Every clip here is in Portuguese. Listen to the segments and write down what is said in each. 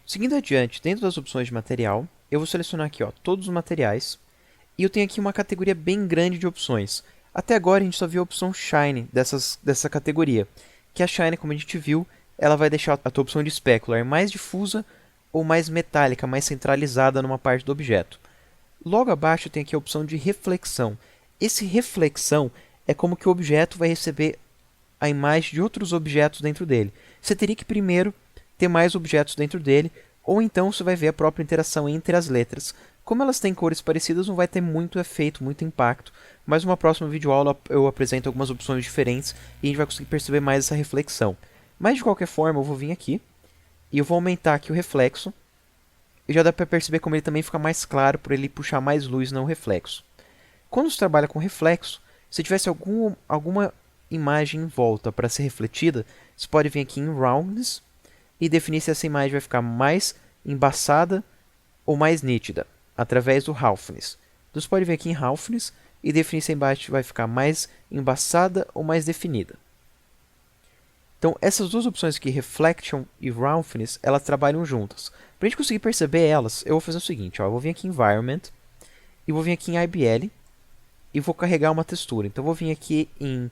Seguindo adiante, dentro das opções de material, eu vou selecionar aqui todos os materiais. E eu tenho aqui uma categoria bem grande de opções. Até agora a gente só viu a opção Shine dessa categoria. Que a Shine, como a gente viu, ela vai deixar a tua opção de Specular mais difusa ou mais metálica, mais centralizada numa parte do objeto. Logo abaixo tem aqui a opção de reflexão. Esse reflexão é como que o objeto vai receber a imagem de outros objetos dentro dele. Você teria que primeiro ter mais objetos dentro dele, ou então você vai ver a própria interação entre as letras. Como elas têm cores parecidas, não vai ter muito efeito, muito impacto, mas numa próxima videoaula eu apresento algumas opções diferentes e a gente vai conseguir perceber mais essa reflexão. Mas de qualquer forma, eu vou vir aqui e eu vou aumentar aqui o reflexo, e já dá para perceber como ele também fica mais claro por ele puxar mais luz no reflexo. Quando você trabalha com reflexo, se tivesse alguma imagem em volta para ser refletida, você pode vir aqui em Roundness e definir se essa imagem vai ficar mais embaçada ou mais nítida, através do Roughness. Então você pode vir aqui em Roughness e definir se a imagem vai ficar mais embaçada ou mais definida. Então essas duas opções aqui, Reflection e Roughness, elas trabalham juntas. Para a gente conseguir perceber elas, eu vou fazer o seguinte, eu vou vir aqui em Environment, e vou vir aqui em IBL, e vou carregar uma textura. Então vou vir aqui em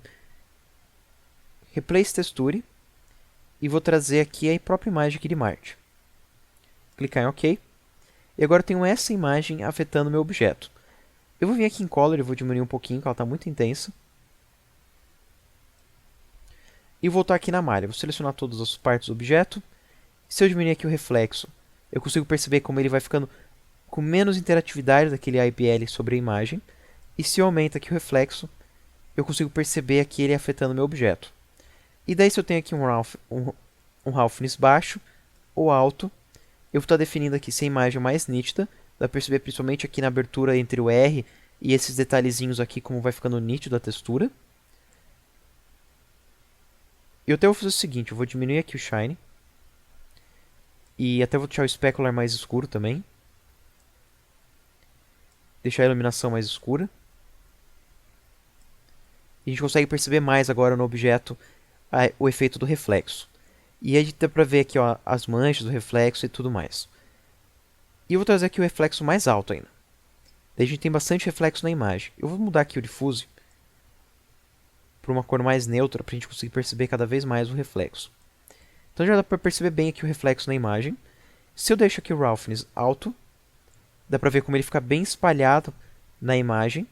Replace Texture, e vou trazer aqui a própria imagem aqui de Marte. Clicar em OK. E agora eu tenho essa imagem afetando o meu objeto. Eu vou vir aqui em Color e vou diminuir um pouquinho, porque ela está muito intensa. E voltar aqui na malha. Vou selecionar todas as partes do objeto. Se eu diminuir aqui o reflexo, eu consigo perceber como ele vai ficando com menos interatividade daquele IPL sobre a imagem. E se eu aumento aqui o reflexo, eu consigo perceber aqui ele afetando o meu objeto. E daí se eu tenho aqui um roughness baixo ou alto, eu vou estar definindo aqui se a imagem é mais nítida. Dá para perceber principalmente aqui na abertura entre o R e esses detalhezinhos aqui como vai ficando nítido a textura. E eu até vou fazer o seguinte, eu vou diminuir aqui o Shine. E até vou deixar o Specular mais escuro também. Deixar a iluminação mais escura. E a gente consegue perceber mais agora no objeto o efeito do reflexo. E aí dá pra ver aqui as manchas do reflexo e tudo mais. E eu vou trazer aqui o reflexo mais alto ainda. Daí a gente tem bastante reflexo na imagem. Eu vou mudar aqui o Diffuse para uma cor mais neutra para a gente conseguir perceber cada vez mais o reflexo. Então já dá para perceber bem aqui o reflexo na imagem. Se eu deixo aqui o Roughness alto, dá para ver como ele fica bem espalhado na imagem.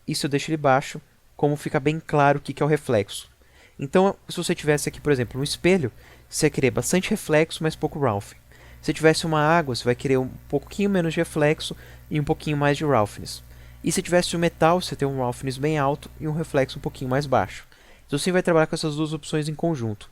E se eu deixo ele baixo, como fica bem claro o que é o reflexo. Então, se você tivesse aqui, por exemplo, um espelho, você ia querer bastante reflexo, mas pouco rough. Se tivesse uma água, você vai querer um pouquinho menos de reflexo e um pouquinho mais de roughness. E se tivesse um metal, você tem um roughness bem alto e um reflexo um pouquinho mais baixo. Então você vai trabalhar com essas duas opções em conjunto.